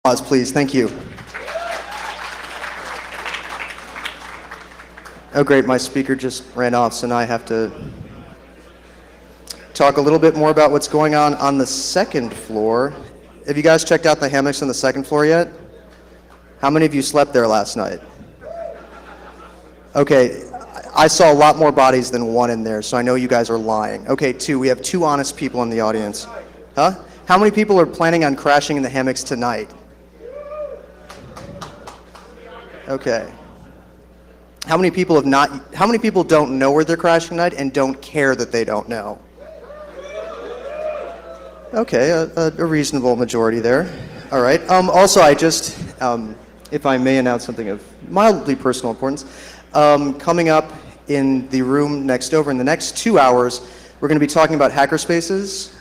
Applause, please. Thank you. Oh, great. My speaker just ran off, so now I have to talk a little bit more about what's going on the second floor. Have you guys checked out the hammocks on the second floor yet? How many of you slept there last night? Okay, I saw a lot more bodies than one in there, so I know you guys are lying. Okay, two. We have two honest people in the audience. Huh? How many people are planning on crashing in the hammocks tonight? Okay. How many people don't know where they're crashing tonight and don't care that they don't know? Okay, a reasonable majority there. All right. Also, I just, if I may announce something of mildly personal importance, coming up in the room next over in the next 2 hours, we're going to be talking about hackerspaces.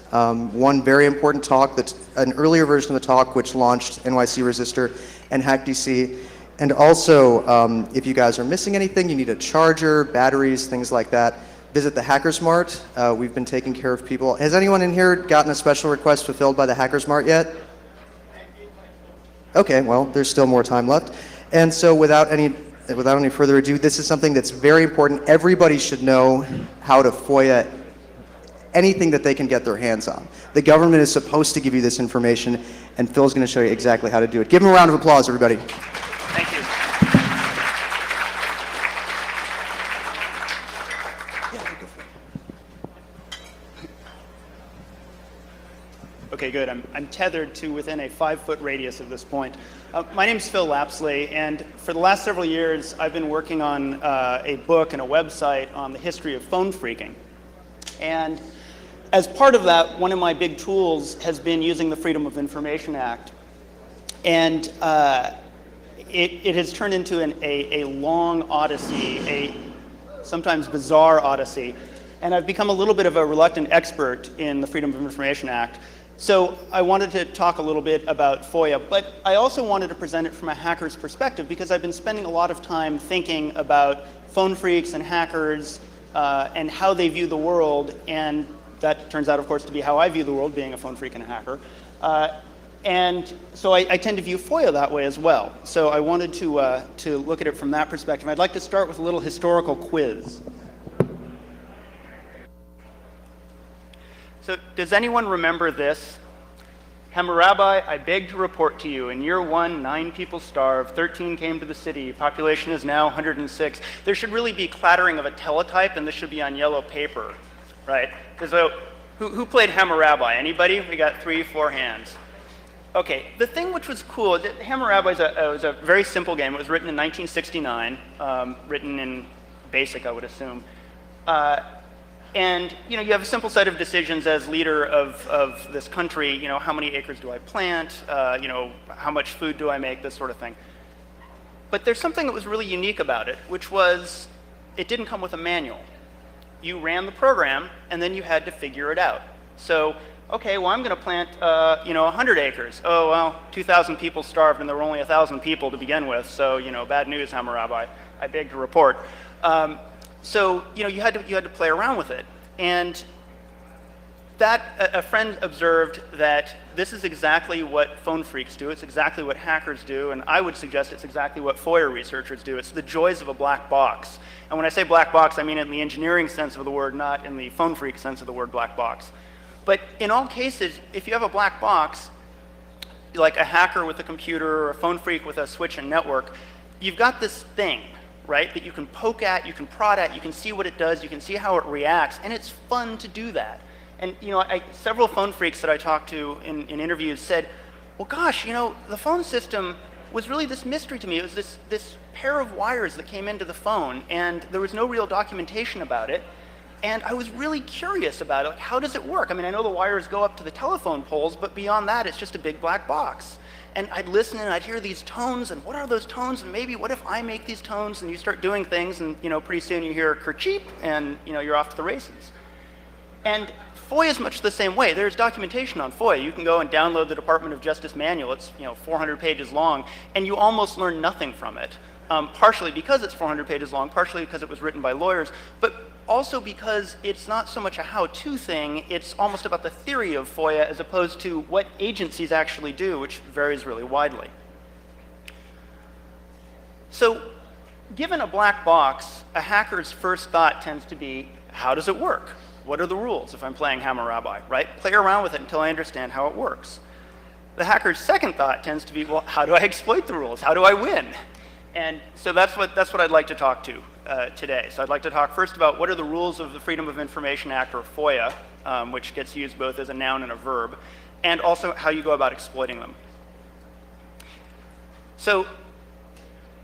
One very important talk, that's an earlier version of the talk, which launched NYC Resistor and HackDC. And also, if you guys are missing anything, you need a charger, batteries, things like that, visit the HackerSmart. We've been taking care of people. Has anyone in here gotten a special request fulfilled by the HackerSmart yet? Okay, well, there's still more time left. And so without any further ado, this is something that's very important. Everybody should know how to FOIA anything that they can get their hands on. The government is supposed to give you this information, and Phil's going to show you exactly how to do it. Give him a round of applause, everybody. Thank you. Okay, good. I'm tethered to within a 5-foot radius of this point. My name is Phil Lapsley, and for the last several years, I've been working on a book and a website on the history of phone phreaking. And as part of that, one of my big tools has been using the Freedom of Information Act. And it has turned into a long odyssey, a sometimes bizarre odyssey. And I've become a little bit of a reluctant expert in the Freedom of Information Act. So I wanted to talk a little bit about FOIA, but I also wanted to present it from a hacker's perspective because I've been spending a lot of time thinking about phone phreaks and hackers and how they view the world, and that turns out, of course, to be how I view the world, being a phone phreak and a hacker. And so I tend to view FOIA that way as well. So I wanted to look at it from that perspective. I'd like to start with a little historical quiz. So does anyone remember this? Hammurabi, I beg to report to you, in year 1, 9 people starved, 13 came to the city, population is now 106. There should really be clattering of a teletype, and this should be on yellow paper, right? So who played Hammurabi? Anybody? We got 3, 4 hands. Okay, the thing which was cool, Hammurabi was a very simple game. It was written in 1969, written in BASIC, I would assume. And you have a simple set of decisions as leader of this country. How many acres do I plant? How much food do I make? This sort of thing. But there's something that was really unique about it, which was it didn't come with a manual. You ran the program, and then you had to figure it out. So, okay, well, I'm going to plant 100 acres. Oh, well, 2,000 people starved, and there were only 1,000 people to begin with. So, bad news, Hammurabi. I beg to report. So you had to play around with it, and that a friend observed that this is exactly what phone phreaks do. It's exactly what hackers do, and I would suggest it's exactly what FOIA researchers do. It's the joys of a black box. And when I say black box, I mean it in the engineering sense of the word, not in the phone phreak sense of the word black box. But in all cases, if you have a black box, like a hacker with a computer or a phone phreak with a switch and network, you've got this thing, right, that you can poke at, you can prod at, you can see what it does, you can see how it reacts, and it's fun to do that. And several phone phreaks that I talked to in interviews said, well, gosh, the phone system was really this mystery to me. It was this pair of wires that came into the phone, and there was no real documentation about it. And I was really curious about it. Like, how does it work? I mean, I know the wires go up to the telephone poles, but beyond that, it's just a big black box. And I'd listen and I'd hear these tones, and what are those tones? And maybe what if I make these tones? And you start doing things, and pretty soon you hear kercheep, and you're off to the races. And FOIA is much the same way. There's documentation on FOIA. You can go and download the Department of Justice manual. It's 400 pages long, and you almost learn nothing from it. Partially because it's 400 pages long, partially because it was written by lawyers. But also because it's not so much a how-to thing, it's almost about the theory of FOIA as opposed to what agencies actually do, which varies really widely. So given a black box, a hacker's first thought tends to be, how does it work? What are the rules if I'm playing Hammurabi, right? Play around with it until I understand how it works. The hacker's second thought tends to be, well, how do I exploit the rules? How do I win? And so that's what I'd like to talk to today. So I'd like to talk first about what are the rules of the Freedom of Information Act, or FOIA, which gets used both as a noun and a verb, and also how you go about exploiting them. So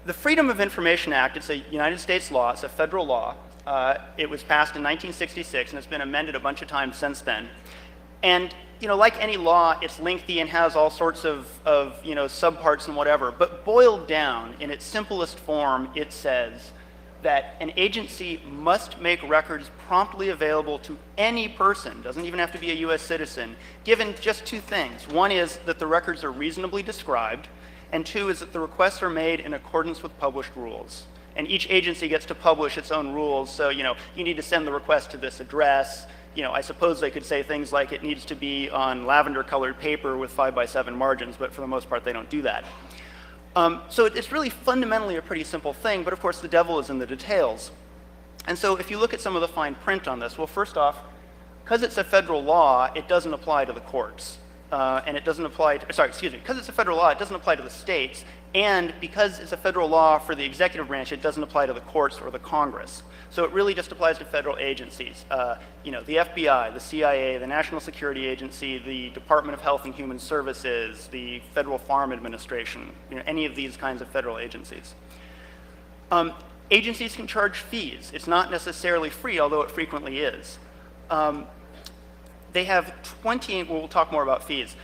the Freedom of Information Act, it's a United States law, it's a federal law. It was passed in 1966, and it's been amended a bunch of times since then. And like any law, it's lengthy and has all sorts of subparts and whatever. But boiled down, in its simplest form, it says that an agency must make records promptly available to any person, doesn't even have to be a US citizen, given just two things. One is that the records are reasonably described, and two is that the requests are made in accordance with published rules. And each agency gets to publish its own rules, so you need to send the request to this address. I suppose they could say things like it needs to be on lavender-colored paper with 5x7 margins, but for the most part, they don't do that. So it's really fundamentally a pretty simple thing, but of course, the devil is in the details. And so if you look at some of the fine print on this, well, first off, because it's a federal law, it doesn't apply to the courts. And it doesn't apply to, because it's a federal law, it doesn't apply to the states. And because it's a federal law for the executive branch, it doesn't apply to the courts or the Congress. So it really just applies to federal agencies. The FBI, the CIA, the National Security Agency, the Department of Health and Human Services, the Federal Farm Administration, any of these kinds of federal agencies. Agencies can charge fees. It's not necessarily free, although it frequently is. They have 20, we'll talk more about fees.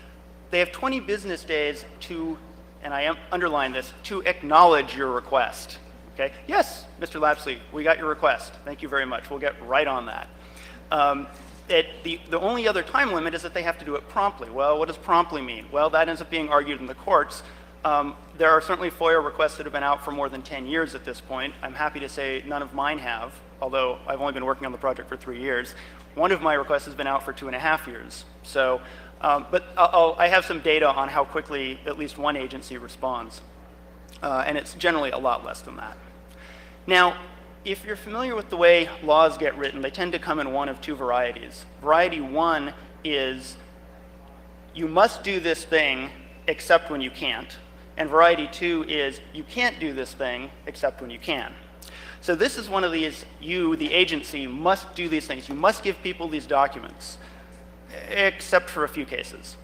They have 20 business days to, and I underline this, to acknowledge your request. Okay? Yes, Mr. Lapsley, we got your request. Thank you very much. We'll get right on that. The only other time limit is that they have to do it promptly. Well, what does promptly mean? Well, that ends up being argued in the courts. There are certainly FOIA requests that have been out for more than 10 years at this point. I'm happy to say none of mine have, although I've only been working on the project for 3 years. One of my requests has been out for 2.5 years. So, but I have some data on how quickly at least one agency responds. And it's generally a lot less than that. Now, if you're familiar with the way laws get written, they tend to come in one of two varieties. Variety one is you must do this thing except when you can't. And variety two is you can't do this thing except when you can. So this is one of these, you, the agency, must do these things. You must give people these documents, except for a few cases.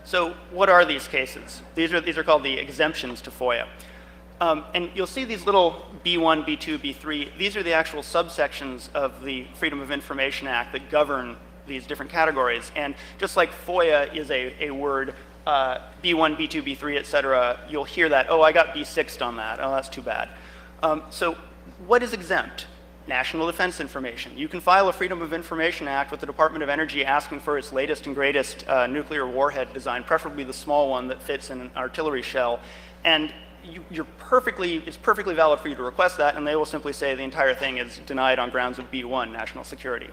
So what are these cases? These are called the exemptions to FOIA. And you'll see these little B1, B2, B3. These are the actual subsections of the Freedom of Information Act that govern these different categories. And just like FOIA is a word, B1, B2, B3, et cetera, you'll hear that, oh, I got B6'd on that. Oh, that's too bad. So what is exempt? National defense information. You can file a Freedom of Information Act with the Department of Energy asking for its latest and greatest nuclear warhead design, preferably the small one that fits in an artillery shell. And it's perfectly valid for you to request that, and they will simply say the entire thing is denied on grounds of B1, national security.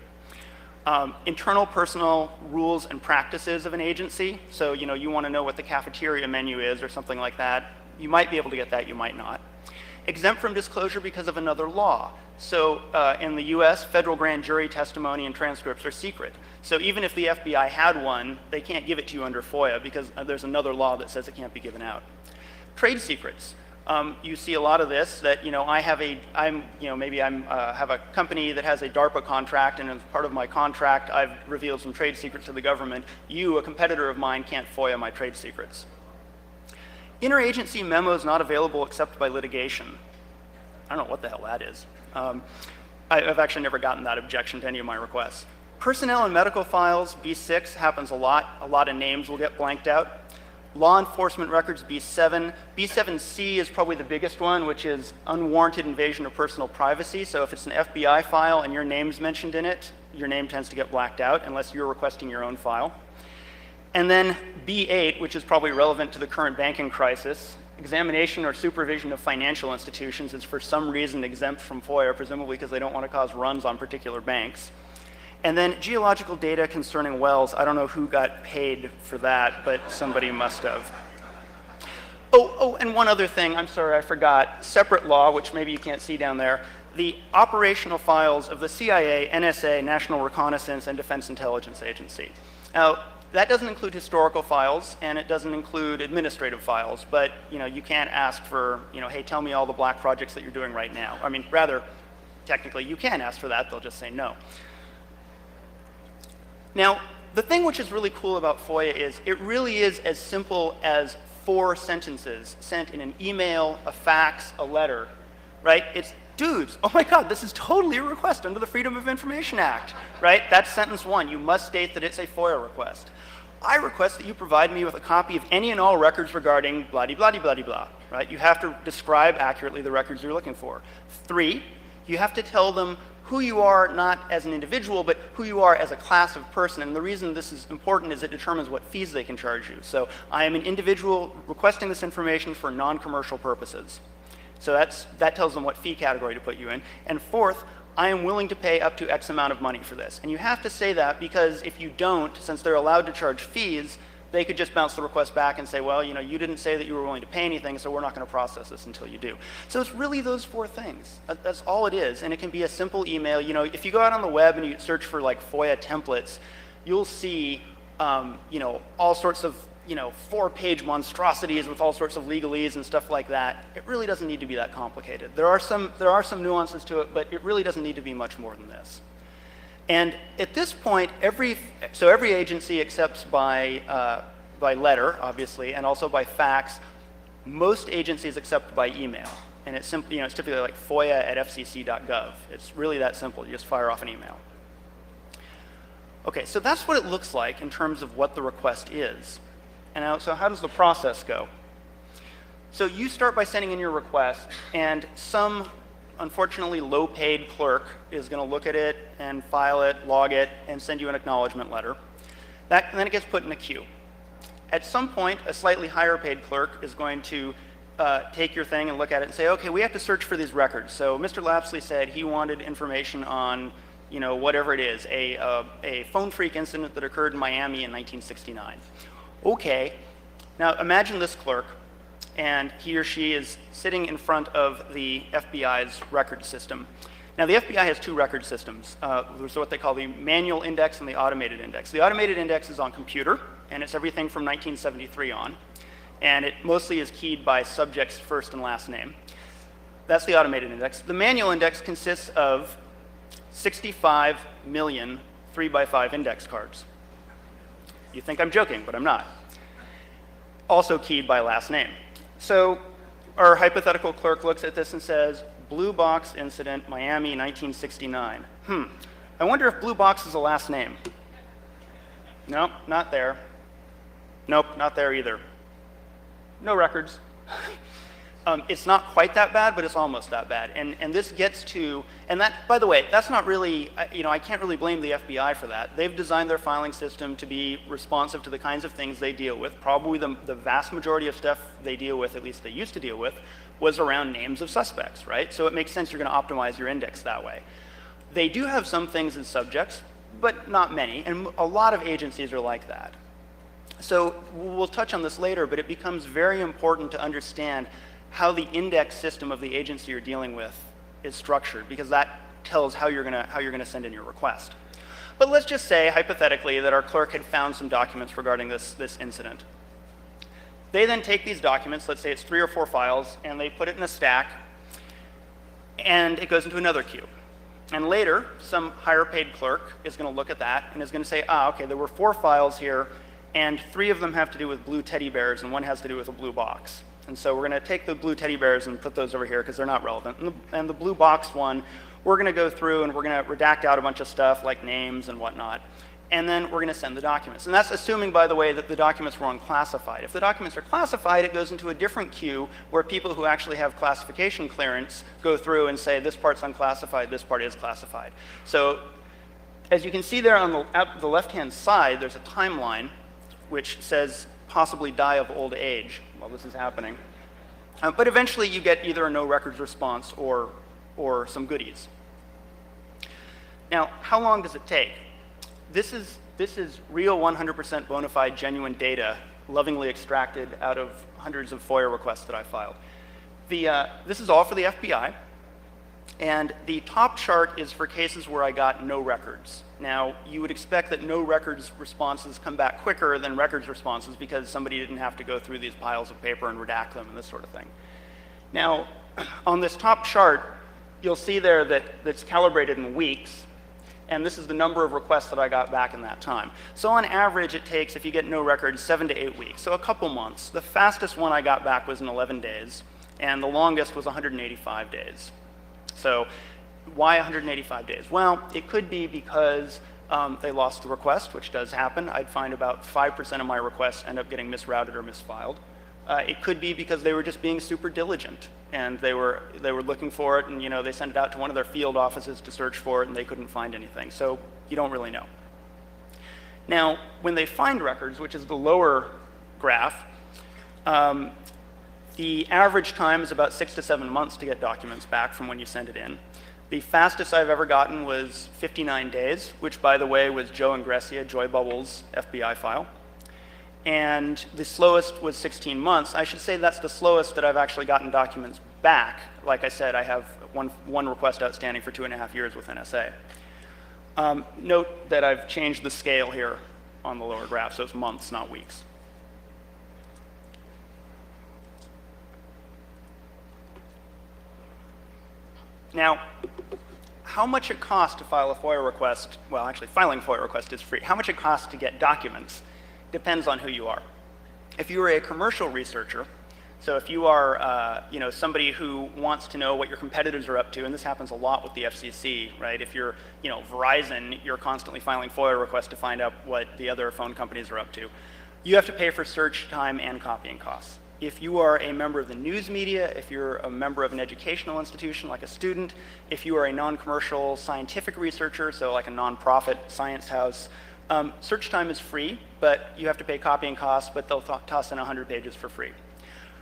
Internal personal rules and practices of an agency. So, you want to know what the cafeteria menu is or something like that. You might be able to get that, you might not. Exempt from disclosure because of another law. So in the US, federal grand jury testimony and transcripts are secret. So even if the FBI had one, they can't give it to you under FOIA because there's another law that says it can't be given out. Trade secrets. You see a lot of this that, I have have a company that has a DARPA contract, and as part of my contract, I've revealed some trade secrets to the government. You, a competitor of mine, can't FOIA my trade secrets. Interagency memos not available except by litigation. I don't know what the hell that is. I've actually never gotten that objection to any of my requests. Personnel and medical files, B6, happens a lot. A lot of names will get blanked out. Law enforcement records, B7. B7C is probably the biggest one, which is unwarranted invasion of personal privacy. So if it's an FBI file and your name's mentioned in it, your name tends to get blacked out unless you're requesting your own file. And then B8, which is probably relevant to the current banking crisis, examination or supervision of financial institutions is for some reason exempt from FOIA, presumably because they don't want to cause runs on particular banks. And then geological data concerning wells. I don't know who got paid for that, but somebody must have. Oh, and one other thing, I'm sorry, I forgot. Separate law, which maybe you can't see down there. The operational files of the CIA, NSA, National Reconnaissance, and Defense Intelligence Agency. Now, that doesn't include historical files, and it doesn't include administrative files, but you can't ask for, hey, tell me all the black projects that you're doing right now. I mean, rather, technically, you can ask for that, they'll just say no. Now, the thing which is really cool about FOIA is it really is as simple as 4 sentences sent in an email, a fax, a letter, right? It's, dudes, oh my God, this is totally a request under the Freedom of Information Act, right? That's sentence 1. You must state that it's a FOIA request. I request that you provide me with a copy of any and all records regarding blah-de-blah-de-blah-de-blah, right? You have to describe accurately the records you're looking for. 3, you have to tell them who you are, not as an individual, but who you are as a class of person. And the reason this is important is it determines what fees they can charge you. So I am an individual requesting this information for non-commercial purposes. So that tells them what fee category to put you in. And 4th, I am willing to pay up to X amount of money for this. And you have to say that because if you don't, since they're allowed to charge fees, they could just bounce the request back and say, well, you didn't say that you were willing to pay anything, so we're not going to process this until you do. So it's really those 4 things. That's all it is. And it can be a simple email. If you go out on the web and you search for like FOIA templates, you'll see all sorts of 4-page monstrosities with all sorts of legalese and stuff like that. It really doesn't need to be that complicated. There are some nuances to it, but it really doesn't need to be much more than this. And at this point, every agency accepts by letter, obviously, and also by fax. Most agencies accept by email, and it's simply, it's typically like FOIA@fcc.gov. It's really that simple. You just fire off an email. Okay, so that's what it looks like in terms of what the request is. And now, so how does the process go? So you start by sending in your request, and some unfortunately low-paid clerk is going to look at it and file it, log it, and send you an acknowledgement letter. And then it gets put in a queue. At some point, a slightly higher-paid clerk is going to take your thing and look at it and say, okay, we have to search for these records. So Mr. Lapsley said he wanted information on, whatever it is, a phone freak incident that occurred in Miami in 1969. Okay, now imagine this clerk, and he or she is sitting in front of the FBI's record system. Now, the FBI has 2 record systems. There's what they call the manual index and the automated index. The automated index is on computer, and it's everything from 1973 on. And it mostly is keyed by subject's first and last name. That's the automated index. The manual index consists of 65 million 3x5 index cards. You think I'm joking, but I'm not. Also keyed by last name. So our hypothetical clerk looks at this and says, Blue Box incident, Miami, 1969. I wonder if Blue Box is a last name. Nope, not there. Nope, not there either. No records. It's not quite that bad, but it's almost that bad. And this gets to, and that, by the way, that's not really, I can't really blame the FBI for that. They've designed their filing system to be responsive to the kinds of things they deal with. Probably the vast majority of stuff they deal with, at least they used to deal with, was around names of suspects, right? So it makes sense you're going to optimize your index that way. They do have some things as subjects, but not many, and a lot of agencies are like that. So we'll touch on this later, but it becomes very important to understand how the index system of the agency you're dealing with is structured, because that tells how you're going to send in your request. But let's just say, hypothetically, that our clerk had found some documents regarding this incident. They then take these documents, let's say it's 3 or 4 files, and they put it in a stack, and it goes into another queue. And later, some higher paid clerk is going to look at that and is going to say, okay, there were 4 files here, and 3 of them have to do with blue teddy bears, and 1 has to do with a blue box. And so we're going to take the blue teddy bears and put those over here because they're not relevant. And the blue box one, we're going to go through and we're going to redact out a bunch of stuff like names and whatnot. And then we're going to send the documents. And that's assuming, by the way, that the documents were unclassified. If the documents are classified, it goes into a different queue where people who actually have classification clearance go through and say, this part's unclassified, this part is classified. So as you can see there on the left-hand side, there's a timeline which says possibly die of old age while this is happening. But eventually you get either a no records response or some goodies. Now, how long does it take? This is real 100% bona fide genuine data lovingly extracted out of hundreds of FOIA requests that I filed. This is all for the FBI. And the top chart is for cases where I got no records. Now, you would expect that no records responses come back quicker than records responses because somebody didn't have to go through these piles of paper and redact them and this sort of thing. Now, on this top chart, you'll see there that it's calibrated in weeks, and this is the number of requests that I got back in that time. So on average, it takes, if you get no records, 7 to 8 weeks, so a couple months. The fastest one I got back was in 11 days, and the longest was 185 days. So why 185 days? Well, it could be because they lost the request, which does happen. I'd find about 5% of my requests end up getting misrouted or misfiled. It could be because they were just being super diligent, and they were looking for it, and they sent it out to one of their field offices to search for it, and they couldn't find anything. So you don't really know. Now, when they find records, which is the lower graph, the average time is about 6 to 7 months to get documents back from when you send it in. The fastest I've ever gotten was 59 days, which, by the way, was Joe Ingressia, Joy Bubble's FBI file. And the slowest was 16 months. I should say that's the slowest that I've actually gotten documents back. Like I said, I have one request outstanding for 2.5 years with NSA. Note that I've changed the scale here on the lower graph, so it's months, not weeks. Now, how much it costs to file a FOIA request, well, actually, filing a FOIA request is free. How much it costs to get documents depends on who you are. If you are a commercial researcher, so if you are somebody who wants to know what your competitors are up to, and this happens a lot with the FCC, right? If you're Verizon, you're constantly filing FOIA requests to find out what the other phone companies are up to. You have to pay for search time and copying costs. If you are a member of the news media, if you're a member of an educational institution like a student, if you are a non-commercial scientific researcher, so like a nonprofit science house, search time is free, but you have to pay copying costs, but they'll toss in 100 pages for free.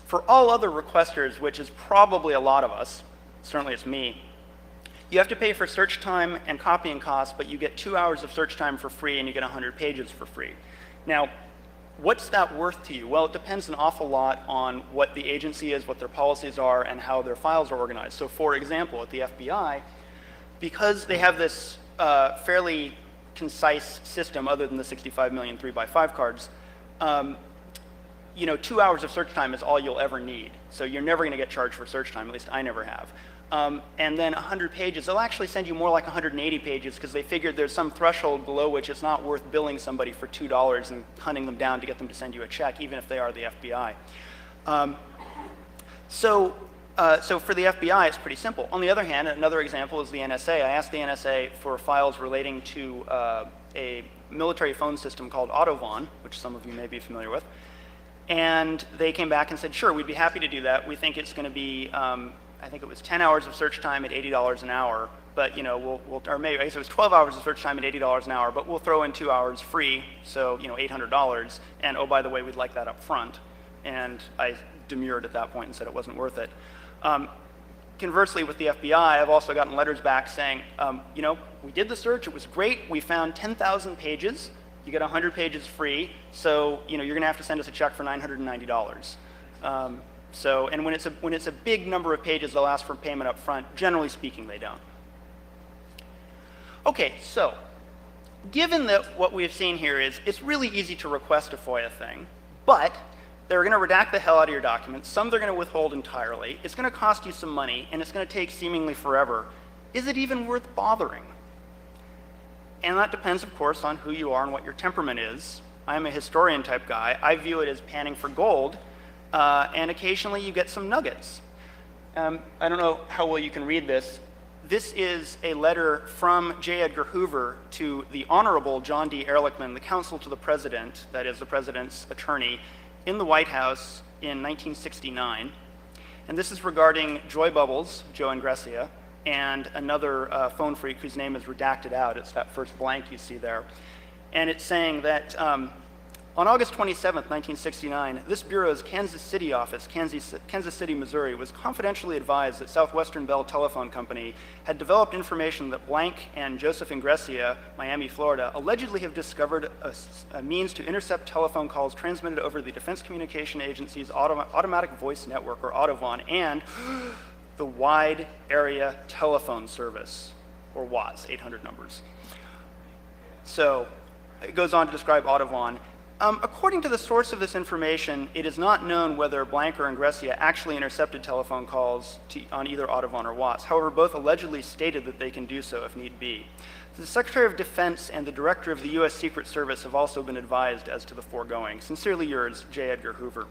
For all other requesters, which is probably a lot of us, certainly it's me, you have to pay for search time and copying costs, but you get 2 hours of search time for free and you get 100 pages for free. Now, what's that worth to you? Well, it depends an awful lot on what the agency is, what their policies are, and how their files are organized. So for example, at the FBI, because they have this fairly concise system other than the 65 million 3x5 cards, 2 hours of search time is all you'll ever need. So you're never going to get charged for search time, at least I never have. And then 100 pages, they'll actually send you more like 180 pages because they figured there's some threshold below which it's not worth billing somebody for $2 and hunting them down to get them to send you a check, even if they are the FBI. So for the FBI, it's pretty simple. On the other hand, another example is the NSA. I asked the NSA for files relating to a military phone system called Autovon, which some of you may be familiar with. And they came back and said, sure, we'd be happy to do that. We think it's going to be, I think it was 10 hours of search time at $80 an hour, but or maybe I guess it was 12 hours of search time at $80 an hour, but we'll throw in 2 hours free, so $800. And oh, by the way, we'd like that up front. And I demurred at that point and said it wasn't worth it. Conversely, with the FBI, I've also gotten letters back saying, we did the search, it was great, we found 10,000 pages, you get 100 pages free, so you're going to have to send us a check for $990. And when it's a big number of pages, they'll ask for payment up front. Generally speaking, they don't. Okay, so given that what we've seen here is it's really easy to request a FOIA thing, but they're going to redact the hell out of your documents. Some they're going to withhold entirely. It's going to cost you some money, and it's going to take seemingly forever. Is it even worth bothering? And that depends, of course, on who you are and what your temperament is. I'm a historian type guy. I view it as panning for gold, and occasionally you get some nuggets. I don't know how well you can read this. This is a letter from J. Edgar Hoover to the Honorable John D. Ehrlichman, the counsel to the president, that is the president's attorney, in the White House in 1969. And this is regarding Joy Bubbles, Joe Ingressia, and another phone freak whose name is redacted out. It's that first blank you see there. And it's saying that On August 27, 1969, this bureau's Kansas City office, Kansas City, Missouri, was confidentially advised that Southwestern Bell Telephone Company had developed information that Blank and Joseph Ingressia, Miami, Florida, allegedly have discovered a means to intercept telephone calls transmitted over the Defense Communication Agency's Automatic Voice Network, or AUTOVON, and the Wide Area Telephone Service, or WATS, 800 numbers. So it goes on to describe AUTOVON. According to the source of this information, it is not known whether Blank or Ingressia actually intercepted telephone calls on either AUTOVON or WATS. However, both allegedly stated that they can do so if need be. The Secretary of Defense and the Director of the U.S. Secret Service have also been advised as to the foregoing. Sincerely yours, J. Edgar Hoover.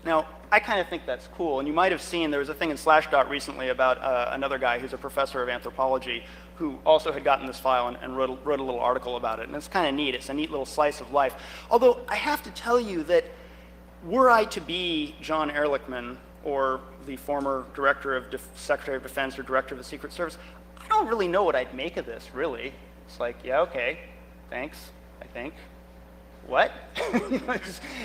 Now, I kind of think that's cool, and you might have seen there was a thing in Slashdot recently about another guy who's a professor of anthropology who also had gotten this file and wrote a little article about it, and it's kind of neat. It's a neat little slice of life. Although I have to tell you that were I to be John Ehrlichman or the former Director of Secretary of Defense or Director of the Secret Service, I don't really know what I'd make of this, really. It's like, yeah, okay, thanks, I think. What?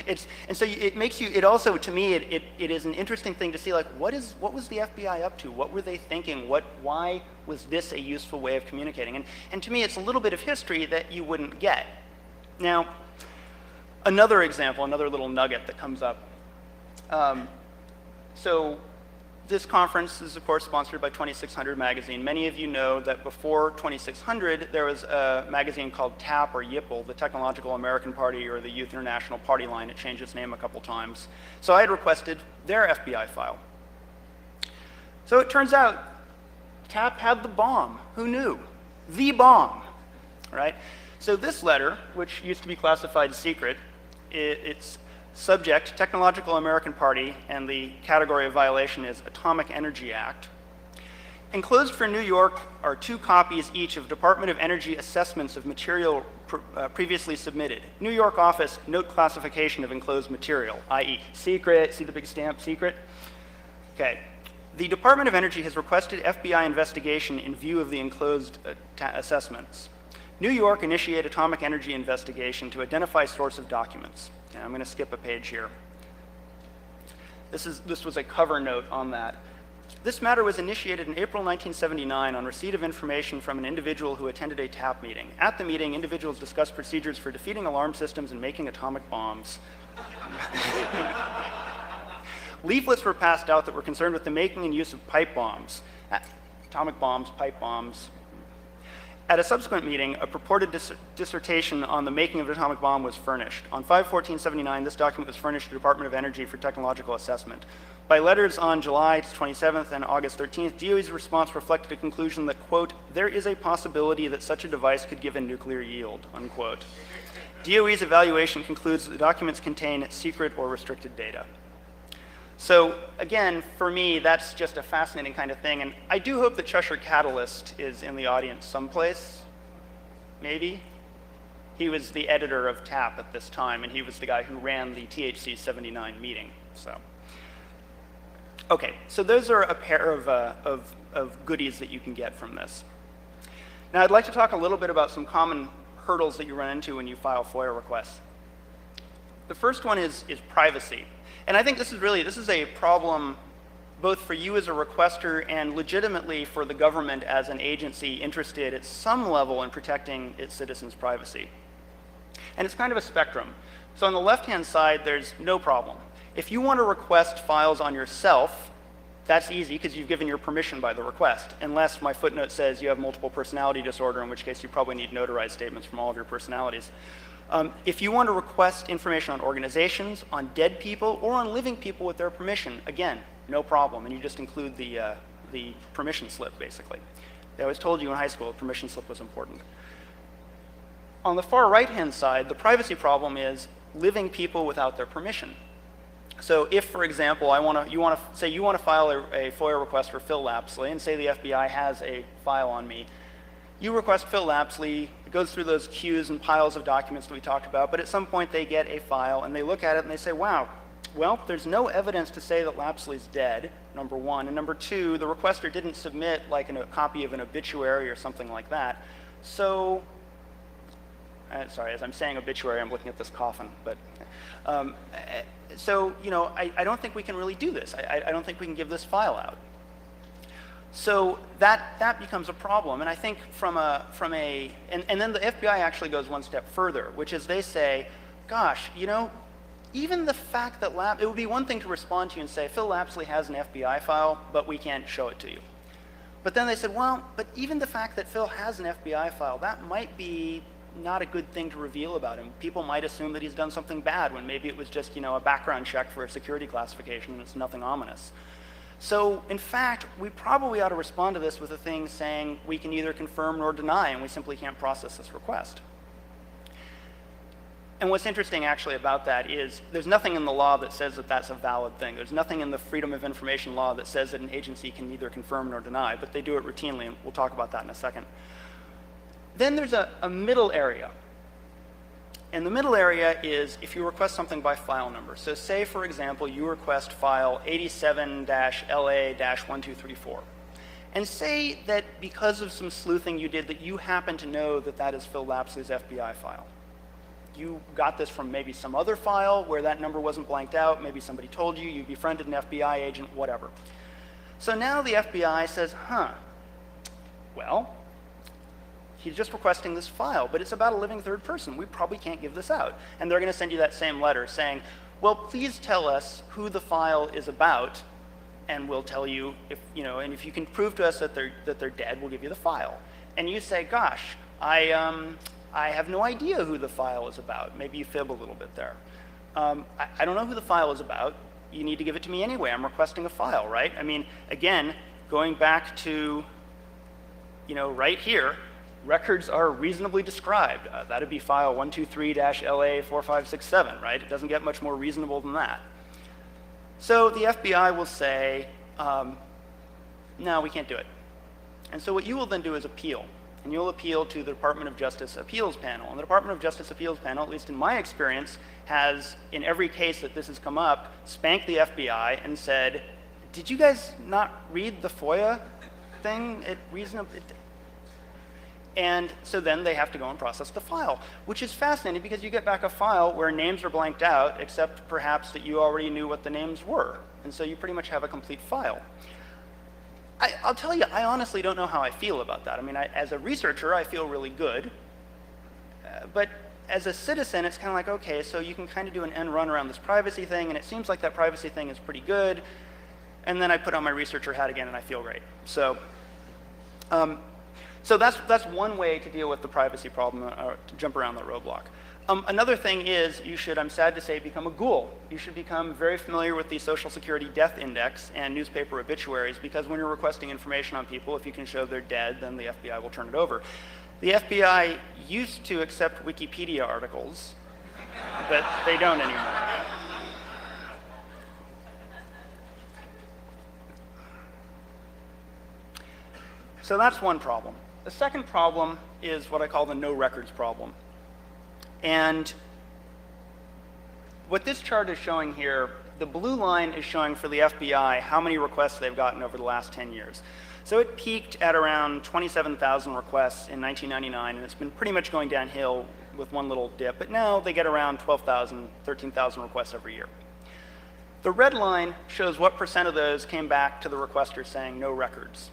And so it makes you, it also, to me, it is an interesting thing to see, like, what was the FBI up to? What were they thinking? Why was this a useful way of communicating? And to me, it's a little bit of history that you wouldn't get. Now, another example, another little nugget that comes up. So this conference is, of course, sponsored by 2600 magazine. Many of you know that before 2600, there was a magazine called TAP, or YIPL, the Technological American Party, or the Youth International Party Line. It changed its name a couple times. So I had requested their FBI file. So it turns out TAP had the bomb. Who knew? The bomb, right? So this letter, which used to be classified secret, it's subject, Technological American Party, and the category of violation is Atomic Energy Act. Enclosed for New York are 2 copies each of Department of Energy assessments of material previously submitted. New York office, note classification of enclosed material, i.e. secret, see the big stamp, secret? Okay. The Department of Energy has requested FBI investigation in view of the enclosed assessments. New York initiate atomic energy investigation to identify source of documents. Okay, I'm going to skip a page here. This was a cover note on that. This matter was initiated in April 1979 on receipt of information from an individual who attended a TAP meeting. At the meeting, individuals discussed procedures for defeating alarm systems and making atomic bombs. Leaflets were passed out that were concerned with the making and use of pipe bombs. Atomic bombs, pipe bombs. At a subsequent meeting, a purported dissertation on the making of an atomic bomb was furnished. On 5/14/79, this document was furnished to the Department of Energy for technological assessment. By letters on July 27th and August 13th, DOE's response reflected a conclusion that, quote, there is a possibility that such a device could give a nuclear yield, unquote. DOE's evaluation concludes that the documents contain secret or restricted data. So again, for me, that's just a fascinating kind of thing, and I do hope that Cheshire Catalyst is in the audience someplace, maybe. He was the editor of TAP at this time, and he was the guy who ran the THC 79 meeting. So, okay, so those are a pair of goodies that you can get from this. Now, I'd like to talk a little bit about some common hurdles that you run into when you file FOIA requests. The first one is privacy. And I think this is a problem both for you as a requester and legitimately for the government as an agency interested at some level in protecting its citizens' privacy. And it's kind of a spectrum. So on the left-hand side, there's no problem. If you want to request files on yourself, that's easy because you've given your permission by the request, unless my footnote says you have multiple personality disorder, in which case you probably need notarized statements from all of your personalities. If you want to request information on organizations, on dead people, or on living people with their permission, again, no problem, and you just include the permission slip, basically. I always told you in high school the permission slip was important. On the far right-hand side, the privacy problem is living people without their permission. So if, for example, you want to file a FOIA request for Phil Lapsley, and say the FBI has a file on me, you request Phil Lapsley, it goes through those queues and piles of documents that we talked about, but at some point they get a file and they look at it and they say, wow, well, there's no evidence to say that Lapsley's dead, number one, and number two, the requester didn't submit like a copy of an obituary or something like that, so sorry, as I'm saying obituary, I'm looking at this coffin. But so, I don't think we can really do this. I don't think we can give this file out. So that becomes a problem. And I think and then the FBI actually goes one step further, which is they say, gosh, even the fact that it would be one thing to respond to you and say, Phil Lapsley has an FBI file, but we can't show it to you. But then they said, well, but even the fact that Phil has an FBI file, that might be not a good thing to reveal about him. People might assume that he's done something bad when maybe it was just, a background check for a security classification and it's nothing ominous. So, in fact, we probably ought to respond to this with a thing saying we can neither confirm nor deny, and we simply can't process this request. And what's interesting actually about that is there's nothing in the law that says that that's a valid thing. There's nothing in the Freedom of Information law that says that an agency can neither confirm nor deny, but they do it routinely, and we'll talk about that in a second. Then there's a middle area. And the middle area is if you request something by file number. So say, for example, you request file 87-LA-1234. And say that because of some sleuthing you did that you happen to know that that is Phil Lapsley's FBI file. You got this from maybe some other file where that number wasn't blanked out. Maybe somebody told you, you befriended an FBI agent, whatever. So now the FBI says, well, he's just requesting this file, but it's about a living third person. We probably can't give this out. And they're going to send you that same letter saying, well, please tell us who the file is about, and we'll tell you and if you can prove to us that they're dead, we'll give you the file. And you say, gosh, I have no idea who the file is about. Maybe you fib a little bit there. I don't know who the file is about. You need to give it to me anyway. I'm requesting a file, right? I mean, again, going back to, right here, records are reasonably described. That would be file 123-LA4567, right? It doesn't get much more reasonable than that. So the FBI will say, no, we can't do it. And so what you will then do is appeal. And you'll appeal to the Department of Justice Appeals Panel. And the Department of Justice Appeals Panel, at least in my experience, has, in every case that this has come up, spanked the FBI and said, did you guys not read the FOIA thing? And so then they have to go and process the file, which is fascinating because you get back a file where names are blanked out, except perhaps that you already knew what the names were. And so you pretty much have a complete file. I'll tell you, I honestly don't know how I feel about that. I mean, as a researcher, I feel really good. But as a citizen, it's kind of like, okay, so you can kind of do an end run around this privacy thing, and it seems like that privacy thing is pretty good. And then I put on my researcher hat again, and I feel great. So that's one way to deal with the privacy problem, to jump around the roadblock. Another thing is you should, I'm sad to say, become a ghoul. You should become very familiar with the Social Security Death Index and newspaper obituaries, because when you're requesting information on people, if you can show they're dead, then the FBI will turn it over. The FBI used to accept Wikipedia articles, but they don't anymore. So that's one problem. The second problem is what I call the no records problem. And what this chart is showing here, the blue line is showing for the FBI how many requests they've gotten over the last 10 years. So it peaked at around 27,000 requests in 1999, and it's been pretty much going downhill with one little dip, but now they get around 12,000, 13,000 requests every year. The red line shows what percent of those came back to the requester saying no records.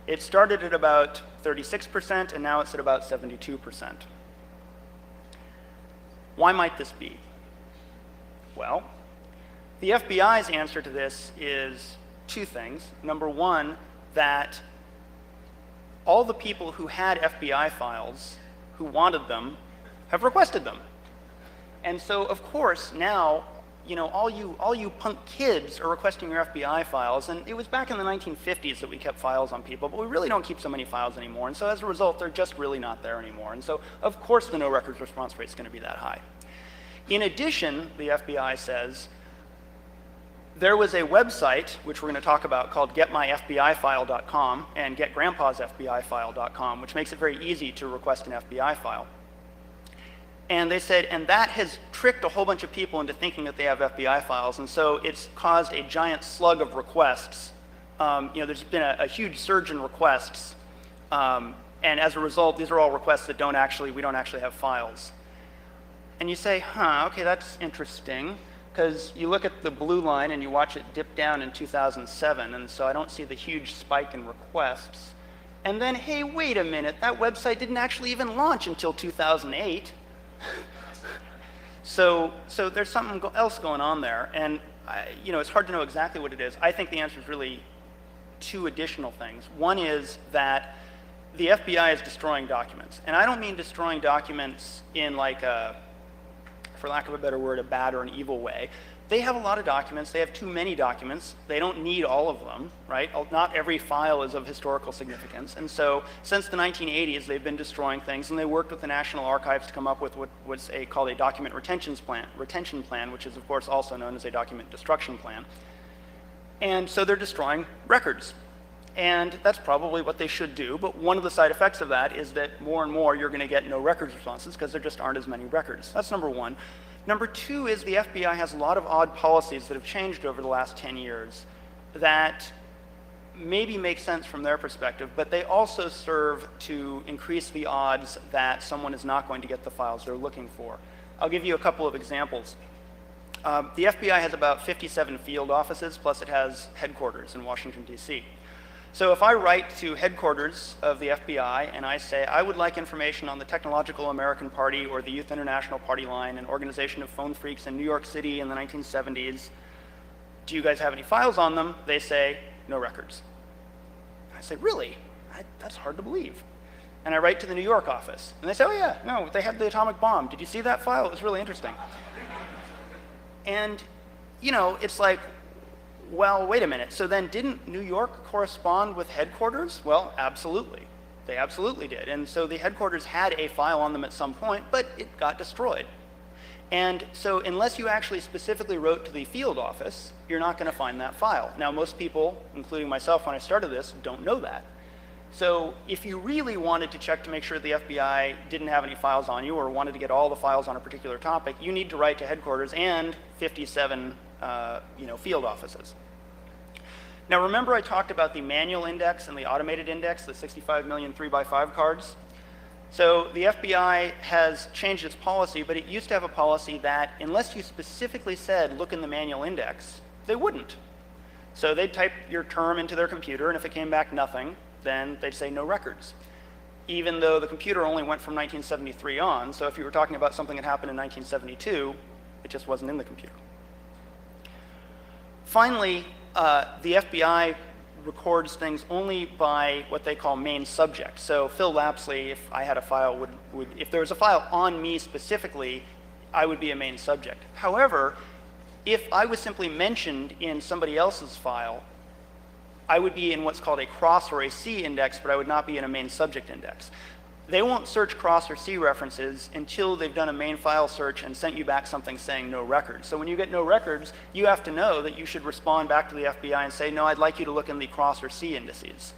It started at about 36%, and now it's at about 72%. Why might this be? Well, the FBI's answer to this is two things. Number one, that all the people who had FBI files, who wanted them, have requested them. And so, of course, now, all you punk kids are requesting your FBI files, and it was back in the 1950s that we kept files on people, but we really don't keep so many files anymore, and so as a result, they're just really not there anymore. And so, of course, the no records response rate is going to be that high. In addition, the FBI says, there was a website, which we're going to talk about, called getmyfbifile.com and getgrandpasfbifile.com, which makes it very easy to request an FBI file. And they said, and that has tricked a whole bunch of people into thinking that they have FBI files, and so it's caused a giant slug of requests. There's been a huge surge in requests And as a result, these are all requests that we don't actually have files. And you say, okay, that's interesting, because you look at the blue line and you watch it dip down in 2007, and so I don't see the huge spike in requests. And then, hey, wait a minute, that website didn't actually even launch until 2008. So there's something else going on there, and it's hard to know exactly what it is. I think the answer is really two additional things. One is that the FBI is destroying documents, and I don't mean destroying documents in like a, for lack of a better word, a bad or an evil way. They have a lot of documents. They have too many documents. They don't need all of them, right? Not every file is of historical significance. And so since the 1980s, they've been destroying things, and they worked with the National Archives to come up with what was called a document retention plan, which is, of course, also known as a document destruction plan. And so they're destroying records. And that's probably what they should do. But one of the side effects of that is that more and more you're going to get no records responses because there just aren't as many records. That's number one. Number two is the FBI has a lot of odd policies that have changed over the last 10 years that maybe make sense from their perspective, but they also serve to increase the odds that someone is not going to get the files they're looking for. I'll give you a couple of examples. The FBI has about 57 field offices, plus it has headquarters in Washington, D.C. So if I write to headquarters of the FBI and I say, I would like information on the Technological American Party or the Youth International Party Line, an organization of phone freaks in New York City in the 1970s, do you guys have any files on them? They say, no records. I say, really? That's hard to believe. And I write to the New York office, and they say, oh yeah, no, they had the atomic bomb. Did you see that file? It was really interesting. And, it's like, well, wait a minute. So then didn't New York correspond with headquarters? Well, absolutely. They absolutely did. And so the headquarters had a file on them at some point, but it got destroyed. And so unless you actually specifically wrote to the field office, you're not going to find that file. Now, most people, including myself when I started this, don't know that. So if you really wanted to check to make sure the FBI didn't have any files on you or wanted to get all the files on a particular topic, you need to write to headquarters and 57 field offices. Now remember I talked about the manual index and the automated index, the 65 million 3x5 cards? So the FBI has changed its policy, but it used to have a policy that unless you specifically said, look in the manual index, they wouldn't. So they'd type your term into their computer, and if it came back nothing, then they'd say no records. Even though the computer only went from 1973 on, so if you were talking about something that happened in 1972, it just wasn't in the computer. Finally, the FBI records things only by what they call main subject. So Phil Lapsley, if I had a file, if there was a file on me specifically, I would be a main subject. However, if I was simply mentioned in somebody else's file, I would be in what's called a cross or a C index, but I would not be in a main subject index. They won't search cross or C references until they've done a main file search and sent you back something saying no records. So when you get no records, you have to know that you should respond back to the FBI and say, no, I'd like you to look in the cross or C indices.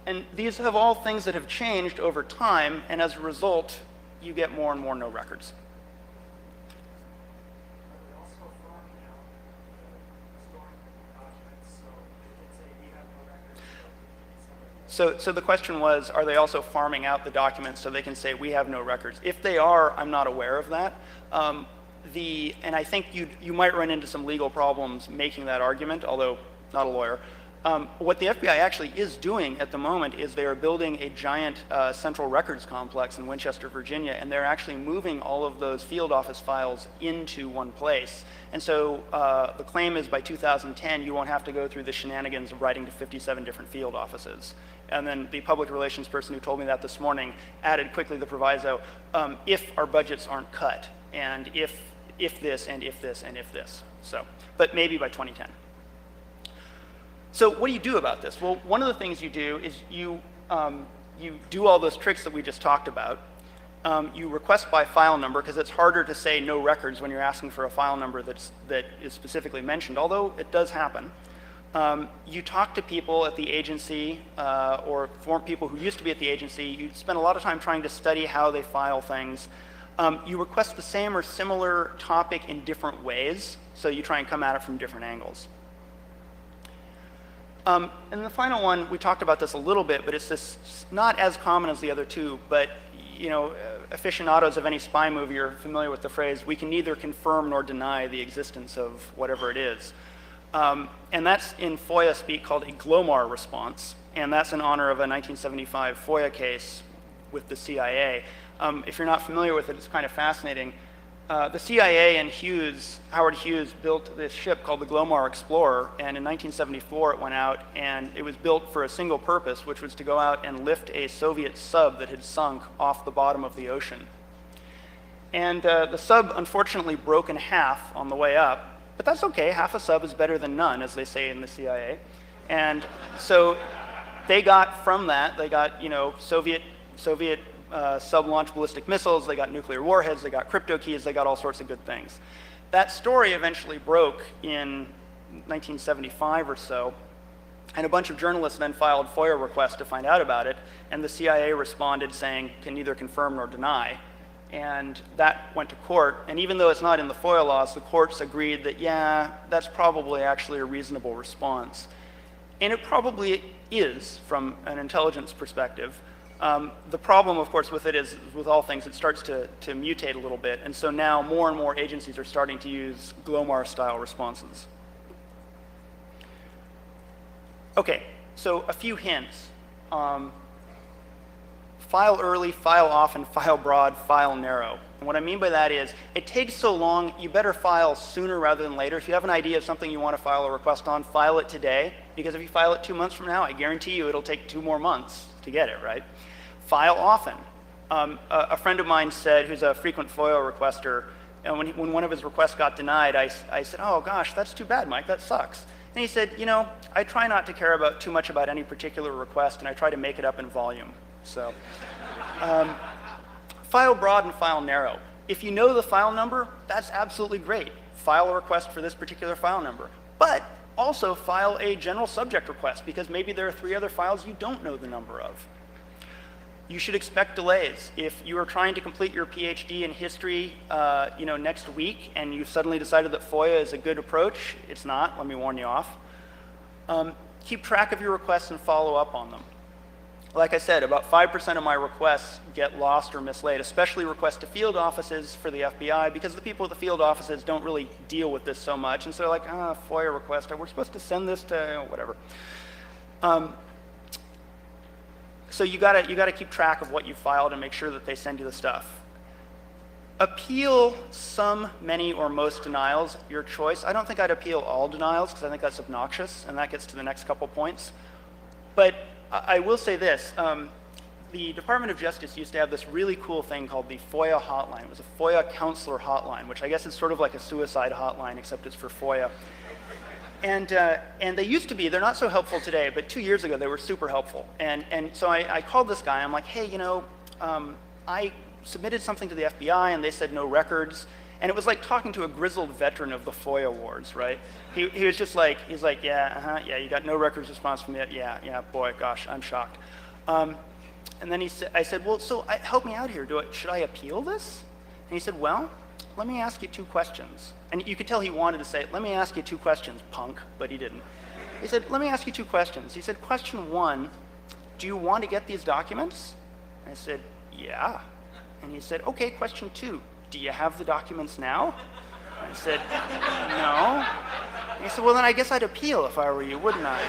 And these have all things that have changed over time, and as a result, you get more and more no records. So the question was, are they also farming out the documents so they can say, we have no records? If they are, I'm not aware of that. And I think you might run into some legal problems making that argument, although not a lawyer. What the FBI actually is doing at the moment is they are building a giant central records complex in Winchester, Virginia, and they're actually moving all of those field office files into one place. And so the claim is by 2010, you won't have to go through the shenanigans of writing to 57 different field offices. And then the public relations person who told me that this morning added quickly the proviso, if our budgets aren't cut, and if this, and if this, and if this. So, but maybe by 2010. So what do you do about this? Well, one of the things you do is you do all those tricks that we just talked about. You request by file number, because it's harder to say no records when you're asking for a file number that is specifically mentioned, although it does happen. You talk to people at the agency or former people who used to be at the agency. You spend a lot of time trying to study how they file things. You request the same or similar topic in different ways, so you try and come at it from different angles. And the final one, we talked about this a little bit, but it's not as common as the other two, but aficionados of any spy movie are familiar with the phrase, we can neither confirm nor deny the existence of whatever it is. And that's in FOIA speak called a GLOMAR response, and that's in honor of a 1975 FOIA case with the CIA. If you're not familiar with it, it's kind of fascinating. The CIA and Howard Hughes built this ship called the Glomar Explorer, and in 1974 it went out, and it was built for a single purpose, which was to go out and lift a Soviet sub that had sunk off the bottom of the ocean. And the sub unfortunately broke in half on the way up, but that's okay. Half a sub is better than none, as they say in the CIA. And so they got from that, they got Soviet sub-launched ballistic missiles, they got nuclear warheads, they got crypto keys, they got all sorts of good things. That story eventually broke in 1975 or so, and a bunch of journalists then filed FOIA requests to find out about it, and the CIA responded saying, can neither confirm nor deny. And that went to court, and even though it's not in the FOIA laws, the courts agreed that, yeah, that's probably actually a reasonable response. And it probably is from an intelligence perspective. The problem, of course, with it is, with all things, it starts to mutate a little bit. And so now more and more agencies are starting to use GLOMAR-style responses. OK, so a few hints. File early, file often, file broad, file narrow. And what I mean by that is, it takes so long, you better file sooner rather than later. If you have an idea of something you want to file a request on, file it today. Because if you file it 2 months from now, I guarantee you it'll take 2 more months to get it, right? File often. A friend of mine said, who's a frequent FOIA requester, and when one of his requests got denied, I said, oh gosh, that's too bad, Mike, that sucks. And he said, I try not to care too much about any particular request, and I try to make it up in volume. So, file broad and file narrow. If you know the file number, that's absolutely great. File a request for this particular file number. But also file a general subject request, because maybe there are 3 other files you don't know the number of. You should expect delays. If you are trying to complete your PhD in history next week, and you suddenly decided that FOIA is a good approach, it's not, let me warn you off. Keep track of your requests and follow up on them. Like I said, about 5% of my requests get lost or mislaid, especially requests to field offices for the FBI, because the people at the field offices don't really deal with this so much. And so they're like, FOIA request, we're supposed to send this to whatever. So you gotta keep track of what you filed and make sure that they send you the stuff. Appeal some, many, or most denials, your choice. I don't think I'd appeal all denials, because I think that's obnoxious, and that gets to the next couple points. But I will say this, the Department of Justice used to have this really cool thing called the FOIA hotline. It was a FOIA counselor hotline, which I guess is sort of like a suicide hotline, except it's for FOIA. And they used to be, they're not so helpful today, but 2 years ago they were super helpful. And so I called this guy, I'm like, hey, I submitted something to the FBI and they said no records. And it was like talking to a grizzled veteran of the FOIA wars, right? He was just like, he's like, yeah, you got no records response from it. Yeah, boy, gosh, I'm shocked. And then I said, well, so help me out here. Should I appeal this? And he said, well, let me ask you 2 questions. And you could tell he wanted to say, let me ask you 2 questions, punk, but he didn't. He said, let me ask you 2 questions. He said, question 1, do you want to get these documents? I said, yeah. And he said, okay, question 2, do you have the documents now? I said, no. And he said, well, then I guess I'd appeal if I were you, wouldn't I?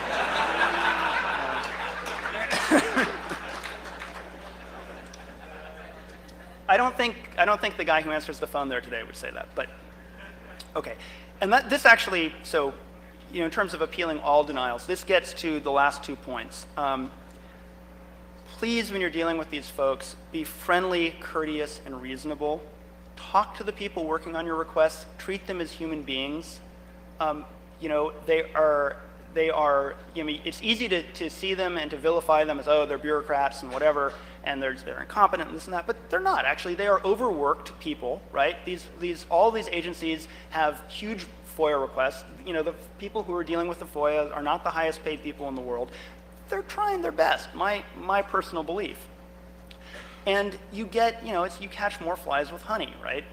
I don't think the guy who answers the phone there today would say that, but okay. And this actually, so in terms of appealing all denials, this gets to the last 2 points. Please, when you're dealing with these folks, be friendly, courteous, and reasonable. Talk to the people working on your requests. Treat them as human beings. It's easy to see them and to vilify them as, oh, they're bureaucrats and whatever, and they're incompetent and this and that, but they're not actually. They are overworked people, right? All these agencies have huge FOIA requests. The people who are dealing with the FOIA are not the highest paid people in the world. They're trying their best, my personal belief. And you get, you catch more flies with honey, right?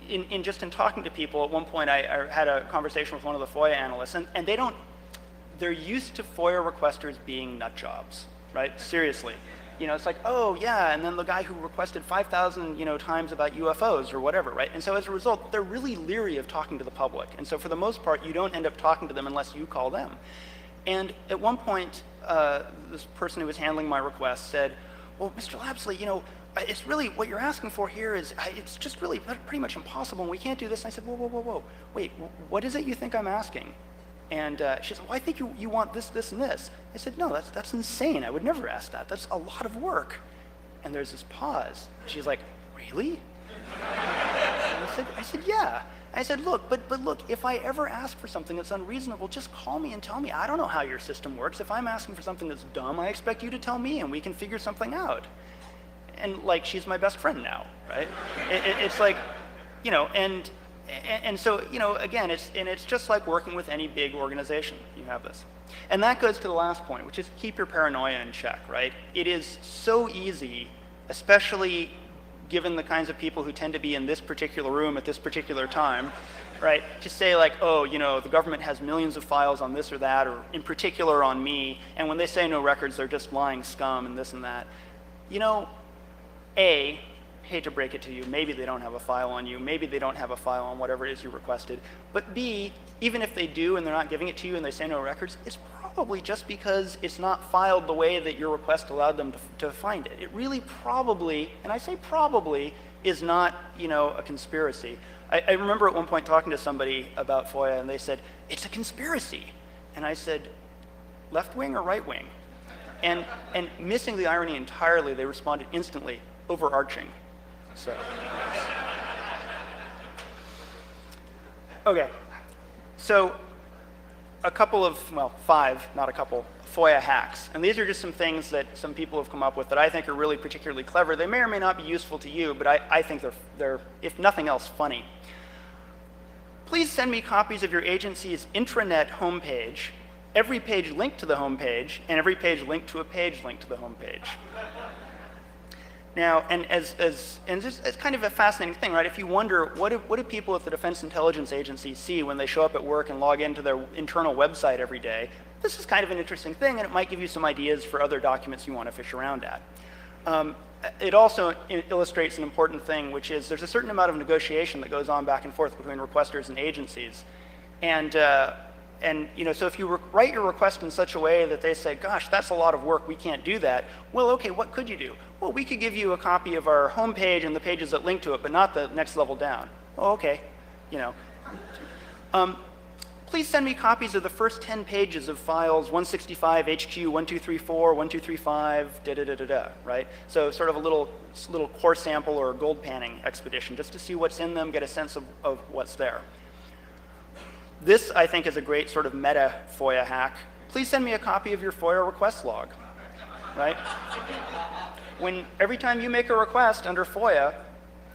In talking to people, at one point I had a conversation with one of the FOIA analysts, and they don't they're used to FOIA requesters being nut jobs, right? Seriously. It's like, oh yeah, and then the guy who requested 5,000, times about UFOs or whatever, right? And so as a result, they're really leery of talking to the public. And so for the most part, you don't end up talking to them unless you call them. And at one point, this person who was handling my request said, well, Mr. Lapsley, it's really, what you're asking for here is, it's just really pretty much impossible, and we can't do this. And I said, whoa, wait, what is it you think I'm asking? And she said, well, I think you want this, this, and this. I said, no, that's insane. I would never ask that. That's a lot of work. And there's this pause. She's like, really? And I said, yeah. I said, look, but look, if I ever ask for something that's unreasonable, just call me and tell me. I don't know how your system works. If I'm asking for something that's dumb, I expect you to tell me, and we can figure something out. And like, she's my best friend now, right? It's like, and so, again, it's just like working with any big organization. You have this. And that goes to the last point, which is keep your paranoia in check, right? It is so easy, especially given the kinds of people who tend to be in this particular room at this particular time, right? To say like, oh, the government has millions of files on this or that, or in particular on me, and when they say no records, they're just lying scum and this and that. A, hate to break it to you, maybe they don't have a file on you, maybe they don't have a file on whatever it is you requested, but B, even if they do and they're not giving it to you and they say no records, it's probably just because it's not filed the way that your request allowed them to find it. It really probably, and I say probably, is not, a conspiracy. I remember at one point talking to somebody about FOIA, and they said, it's a conspiracy. And I said, left wing or right wing? And missing the irony entirely, they responded instantly, overarching. So, okay. So, a couple of, well, 5, not a couple, FOIA hacks. And these are just some things that some people have come up with that I think are really particularly clever. They may or may not be useful to you, but I think they're, if nothing else, funny. Please send me copies of your agency's intranet homepage, every page linked to the homepage, and every page linked to a page linked to the homepage. Now, and just as kind of a fascinating thing, right? If you wonder, what do people at the Defense Intelligence Agency see when they show up at work and log into their internal website every day? This is kind of an interesting thing, and it might give you some ideas for other documents you want to fish around at. It also illustrates an important thing, which is there's a certain amount of negotiation that goes on back and forth between requesters and agencies. And so if you write your request in such a way that they say, gosh, that's a lot of work, we can't do that. Well, okay, what could you do? Well, we could give you a copy of our homepage and the pages that link to it, but not the next level down. Oh, okay, Please send me copies of the first 10 pages of files 165, HQ, 1234, 1235, da-da-da-da-da, right? So sort of a little core sample or gold panning expedition, just to see what's in them, get a sense of what's there. This, I think, is a great sort of meta FOIA hack. Please send me a copy of your FOIA request log, right? Every time you make a request under FOIA,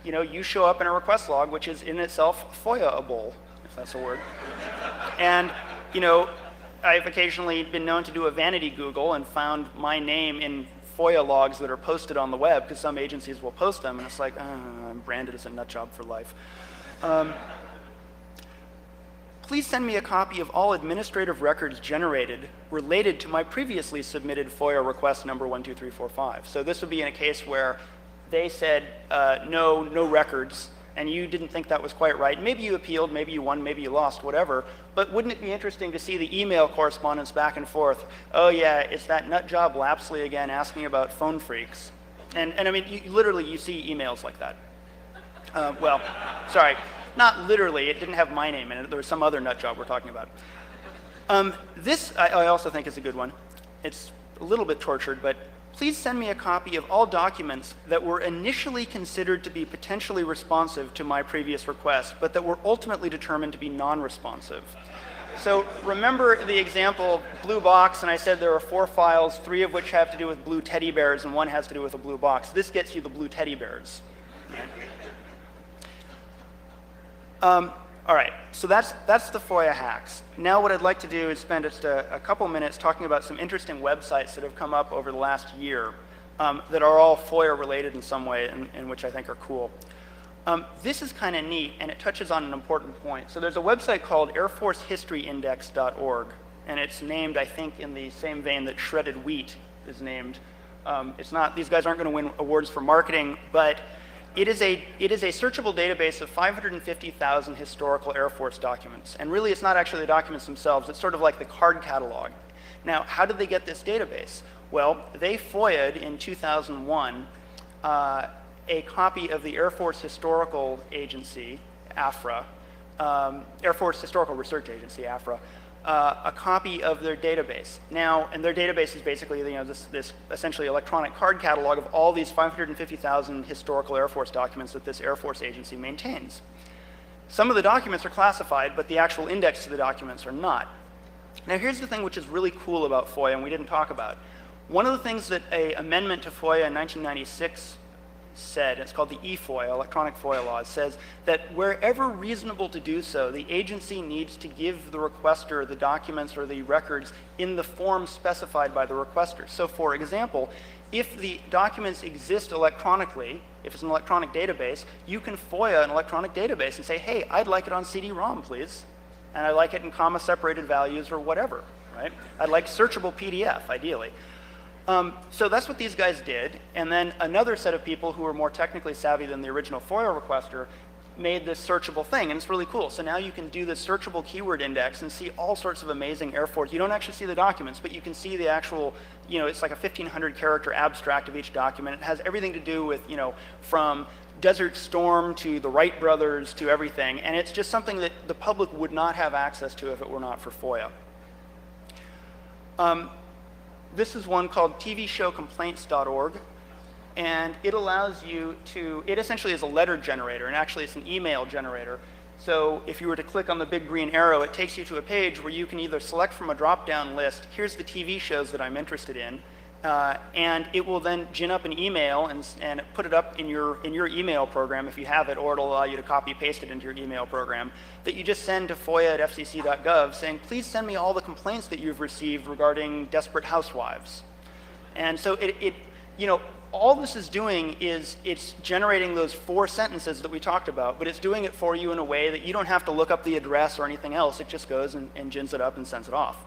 you show up in a request log, which is in itself FOIA-able, if that's a word. And, I've occasionally been known to do a vanity Google and found my name in FOIA logs that are posted on the web, because some agencies will post them, and it's like, I'm branded as a nut job for life. Please send me a copy of all administrative records generated related to my previously submitted FOIA request number 12345. So this would be in a case where they said no records, and you didn't think that was quite right. Maybe you appealed, maybe you won, maybe you lost, whatever. But wouldn't it be interesting to see the email correspondence back and forth? Oh yeah, it's that nut job Lapsley again asking about phone freaks. And I mean, you see emails like that. Well, sorry. Not literally, it didn't have my name in it. There was some other nut job we're talking about. This, I also think, is a good one. It's a little bit tortured, but please send me a copy of all documents that were initially considered to be potentially responsive to my previous request, but that were ultimately determined to be non-responsive. So remember the example, blue box, and I said there are 4 files, 3 of which have to do with blue teddy bears, and 1 has to do with a blue box. This gets you the blue teddy bears. All right, so that's the FOIA hacks. Now what I'd like to do is spend just a couple minutes talking about some interesting websites that have come up over the last year that are all FOIA related in some way and which I think are cool. This is kind of neat, and it touches on an important point. So there's a website called airforcehistoryindex.org, and it's named, I think, in the same vein that shredded wheat is named. It's not, these guys aren't going to win awards for marketing, but it is a searchable database of 550,000 historical Air Force documents. And really, it's not actually the documents themselves. It's sort of like the card catalog. Now, how did they get this database? Well, they FOIA'd in 2001 a copy of the Air Force Historical Agency, AFRA, Air Force Historical Research Agency, AFRA, a copy of their database. Now, and their database is basically, this essentially electronic card catalog of all these 550,000 historical Air Force documents that this Air Force agency maintains. Some of the documents are classified, but the actual index to the documents are not. Now, here's the thing which is really cool about FOIA, and we didn't talk about. One of the things that an amendment to FOIA in 1996 said, it's called the eFOIA, Electronic FOIA Laws, says that wherever reasonable to do so, the agency needs to give the requester the documents or the records in the form specified by the requester. So for example, if the documents exist electronically, if it's an electronic database, you can FOIA an electronic database and say, hey, I'd like it on CD-ROM, please. And I'd like it in comma-separated values or whatever, right? I'd like searchable PDF, ideally. So that's what these guys did, and then another set of people who were more technically savvy than the original FOIA requester made this searchable thing, and it's really cool. So now you can do this searchable keyword index and see all sorts of amazing Air Force. You don't actually see the documents, but you can see the actual, it's like a 1,500 character abstract of each document. It has everything to do with, from Desert Storm to the Wright brothers to everything, and it's just something that the public would not have access to if it were not for FOIA. This is one called tvshowcomplaints.org, and it allows you to, it essentially is a letter generator, and actually it's an email generator. So if you were to click on the big green arrow, it takes you to a page where you can either select from a drop-down list, here's the TV shows that I'm interested in, and it will then gin up an email and put it up in your email program if you have it, or it'll allow you to copy paste it into your email program that you just send to FOIA@fcc.gov saying, please send me all the complaints that you've received regarding desperate housewives. And so all this is doing is it's generating those 4 sentences that we talked about, but it's doing it for you in a way that you don't have to look up the address or anything else. It just goes and gins it up and sends it off.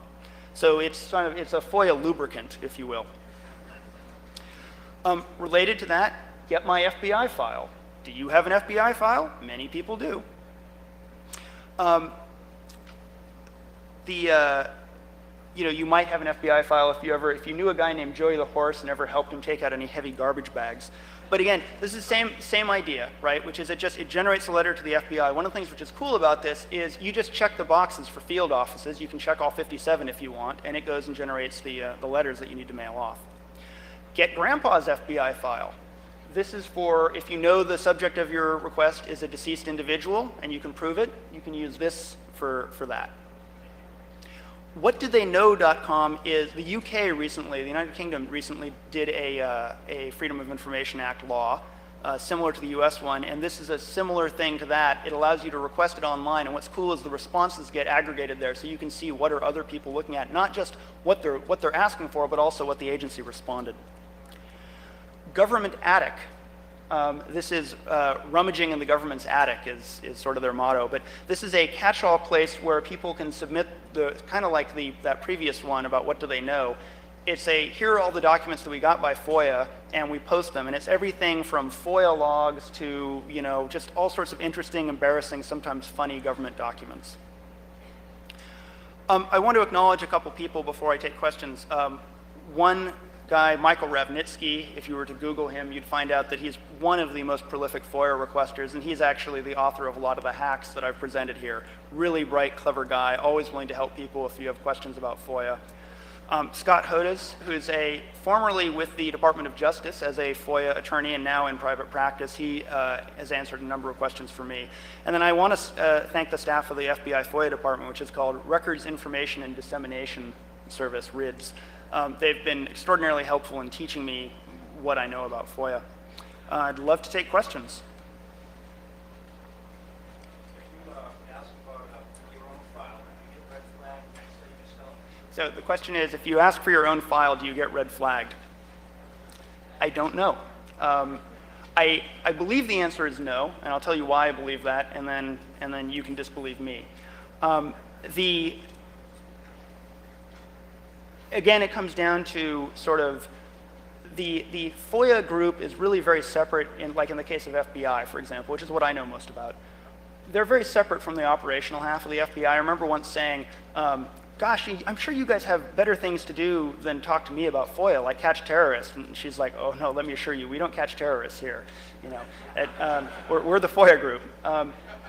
So it's a FOIA lubricant, if you will. Related to that, get my FBI file. Do you have an FBI file? Many people do. You might have an FBI file if you knew a guy named Joey the Horse and ever helped him take out any heavy garbage bags. But again, this is the same idea, right? Which is it generates a letter to the FBI. One of the things which is cool about this is you just check the boxes for field offices. You can check all 57 if you want, and it goes and generates the letters that you need to mail off. Get Grandpa's FBI file. This is for if you know the subject of your request is a deceased individual and you can prove it, you can use this for that. WhatDidTheyKnow.com is the UK recently, the United Kingdom recently did a Freedom of Information Act law similar to the US one, and this is a similar thing to that. It allows you to request it online, and what's cool is the responses get aggregated there so you can see what are other people looking at, not just what they're asking for, but also what the agency responded. Government Attic. This is rummaging in the government's attic is sort of their motto, but this is a catch-all place where people can submit kind of like that previous one about what do they know. It's here are all the documents that we got by FOIA, and we post them, and it's everything from FOIA logs to just all sorts of interesting, embarrassing, sometimes funny government documents. I want to acknowledge a couple people before I take questions. One guy, Michael Ravnitsky, if you were to Google him, you'd find out that he's one of the most prolific FOIA requesters, and he's actually the author of a lot of the hacks that I've presented here. Really bright, clever guy, always willing to help people if you have questions about FOIA. Scott Hodes, who's formerly with the Department of Justice as a FOIA attorney and now in private practice, he has answered a number of questions for me. And then I want to thank the staff of the FBI FOIA department, which is called Records Information and Dissemination Service, RIDS. They've been extraordinarily helpful in teaching me what I know about FOIA. I'd love to take questions. If you ask about your own file, do you get red flag next to yourself? So the question is, if you ask for your own file, do you get red flagged? I don't know. I believe the answer is no, and I'll tell you why I believe that, and then you can disbelieve me. again, it comes down to sort of the FOIA group is really very separate, like in the case of FBI, for example, which is what I know most about. They're very separate from the operational half of the FBI. I remember once saying, gosh, I'm sure you guys have better things to do than talk to me about FOIA, like catch terrorists. And she's like, oh no, let me assure you, we don't catch terrorists here. You know, we're the FOIA group.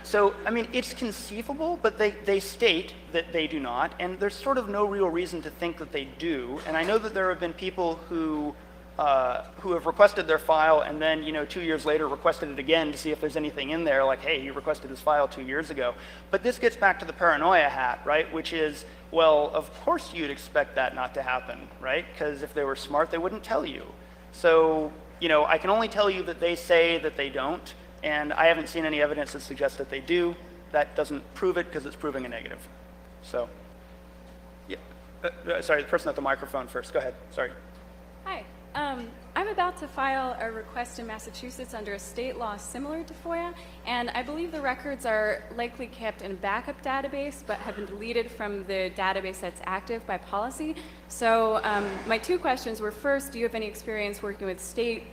So, I mean, it's conceivable, but they state that they do not, and there's sort of no real reason to think that they do. And I know that there have been people who have requested their file and then, 2 years later requested it again to see if there's anything in there, like, hey, you requested his file 2 years ago. But this gets back to the paranoia hat, right, which is, well, of course you'd expect that not to happen, right? Because if they were smart, they wouldn't tell you. So, I can only tell you that they say that they don't, and I haven't seen any evidence that suggests that they do. That doesn't prove it because it's proving a negative. So, yeah. Sorry, the person at the microphone first. Go ahead. Sorry. Hi. I'm about to file a request in Massachusetts under a state law similar to FOIA, and I believe the records are likely kept in a backup database but have been deleted from the database that's active by policy. So my two questions were, first, do you have any experience working with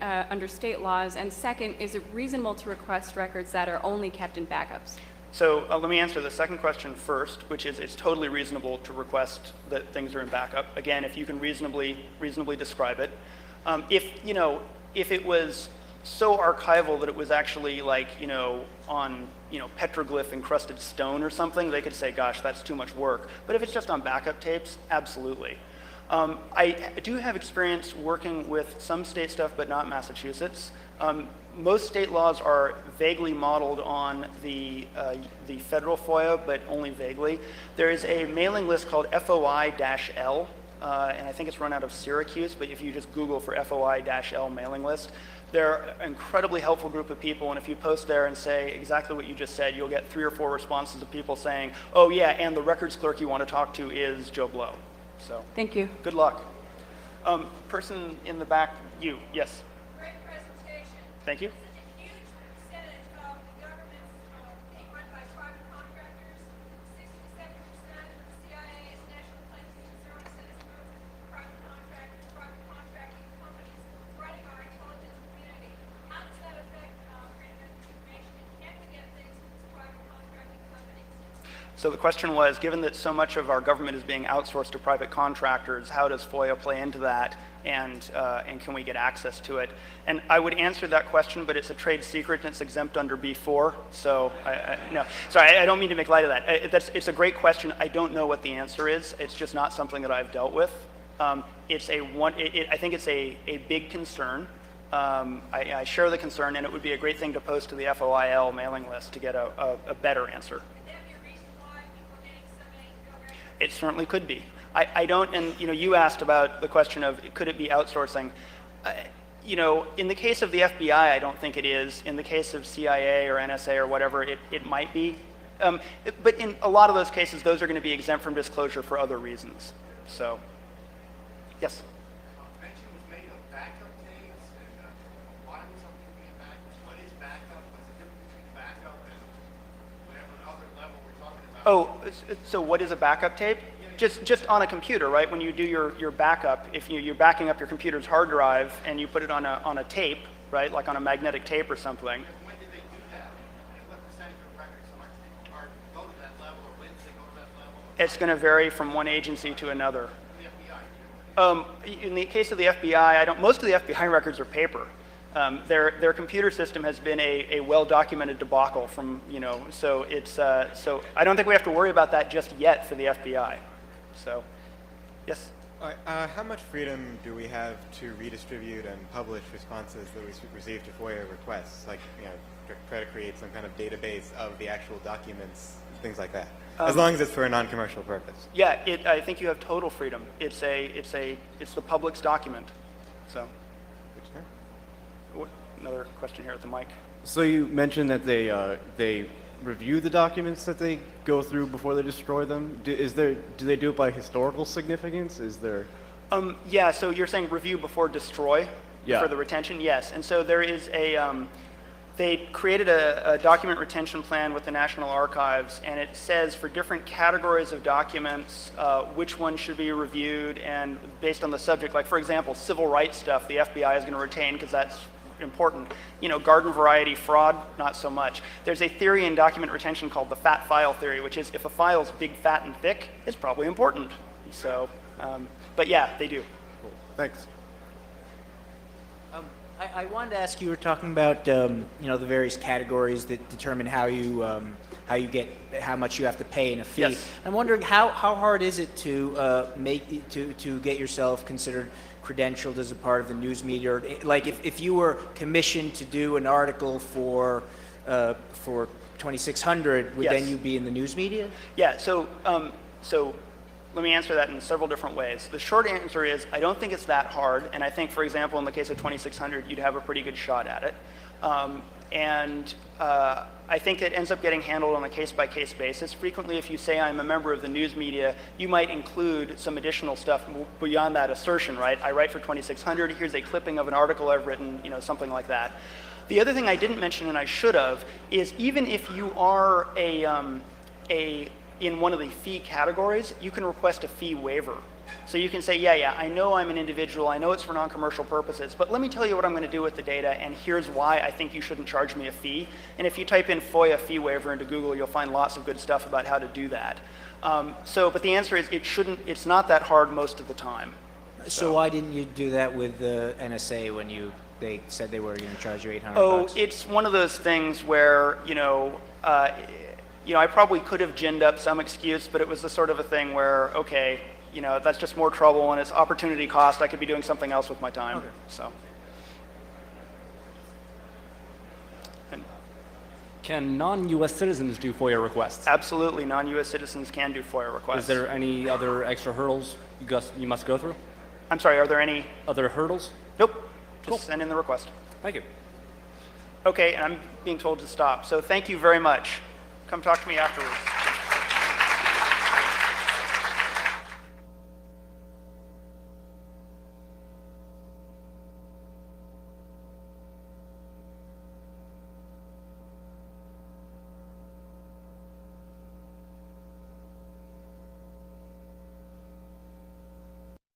under state laws? And second, is it reasonable to request records that are only kept in backups? So let me answer the second question first, which is it's totally reasonable to request that things are in backup. Again, if you can reasonably describe it. If it was so archival that it was actually like, on, petroglyph encrusted stone or something, they could say, gosh, that's too much work. But if it's just on backup tapes, absolutely. I do have experience working with some state stuff, but not Massachusetts. Most state laws are vaguely modeled on the federal FOIA, but only vaguely. There is a mailing list called FOI-L, and I think it's run out of Syracuse, but if you just Google for FOI-L mailing list, they're an incredibly helpful group of people, and if you post there and say exactly what you just said, you'll get 3 or 4 responses of people saying, oh yeah, and the records clerk you want to talk to is Joe Blow. So, thank you. Good luck. Person in the back, you, yes. Great presentation. Thank you. Such a huge percentage of the government's being run by private contractors. 60 to 70% of the CIA is National Defense Services, private contractors, private contracting companies running our intelligence community. How does that affect freedom of information? And can we get things from these private contracting companies? So the question was, given that so much of our government is being outsourced to private contractors, how does FOIA play into that, and can we get access to it? And I would answer that question, but it's a trade secret and it's exempt under B4. So no, sorry, I don't mean to make light of that. It's a great question. I don't know what the answer is. It's just not something that I've dealt with. I think it's a big concern. I share the concern, and it would be a great thing to post to the FOIL mailing list to get a better answer. It certainly could be. I don't, and you asked about the question of could it be outsourcing. In the case of the FBI, I don't think it is. In the case of CIA or NSA or whatever, it might be. But in a lot of those cases, those are going to be exempt from disclosure for other reasons. So, yes. Mention was made of backup tapes, and why was something being backup? What is backup? What's the difference between backup and whatever other level we're talking about? Oh, so what is a backup tape? Just on a computer, right? When you do your backup, if you're backing up your computer's hard drive and you put it on a tape, right, like on a magnetic tape or something. When did they do that? And what percentage of records are go to that level, or when did they go to that level? It's going to vary from one agency to another. The FBI. In the case of the FBI, most of the FBI records are paper. Their computer system has been a well-documented debacle from, so it's, so I don't think we have to worry about that just yet for the FBI. So, yes? How much freedom do we have to redistribute and publish responses that we receive to FOIA requests? Like, try to create some kind of database of the actual documents, things like that. As long as it's for a non-commercial purpose. Yeah, I think you have total freedom. It's the public's document. So, another question here at the mic. So you mentioned that they review the documents that they go through before they destroy them. Do they do it by historical significance? Is there? Yeah. So you're saying review before destroy Yeah. for the retention? Yes. And so there is They created a document retention plan with the National Archives, and it says for different categories of documents, which ones should be reviewed, and based on the subject, like for example, civil rights stuff, the FBI is going to retain because that's important. You know, garden variety fraud, not so much. There's a theory in document retention called the fat file theory, which is if a file's big, fat, and thick, it's probably important. So, but yeah, they do. Cool. Thanks. I wanted to ask, you were talking about you know, the various categories that determine how you get how much you have to pay in a fee. Yes. I'm wondering how hard is it to to get yourself considered credentialed as a part of the news media? Or, like if you were commissioned to do an article for 2600, would Yes. then you be in the news media? Yeah, so let me answer that in several different ways. The short answer is I don't think it's that hard, and I think, for example, in the case of 2600, you'd have a pretty good shot at it. I think it ends up getting handled on a case-by-case basis. Frequently, if you say I'm a member of the news media, you might include some additional stuff beyond that assertion, right? I write for 2600, here's a clipping of an article I've written, you know, something like that. The other thing I didn't mention, and I should have, is even if you are in one of the fee categories, you can request a fee waiver. So you can say, yeah, I know I'm an individual, I know it's for non-commercial purposes, but let me tell you what I'm going to do with the data, and here's why I think you shouldn't charge me a fee. And if you type in FOIA fee waiver into Google, you'll find lots of good stuff about how to do that. But the answer is it's not that hard most of the time. So why didn't you do that with the NSA when they said they were going to charge you $800? Oh, it's one of those things where, I probably could have ginned up some excuse, but it was the sort of a thing where, okay, that's just more trouble and it's opportunity cost. I could be doing something else with my time. Okay. So. Can non-U.S. citizens do FOIA requests? Absolutely, non-U.S. citizens can do FOIA requests. Is there any other extra hurdles you must go through? I'm sorry, are there any? Other hurdles? Nope. Just Cool. send in the request. Thank you. Okay, and I'm being told to stop. So thank you very much. Come talk to me afterwards.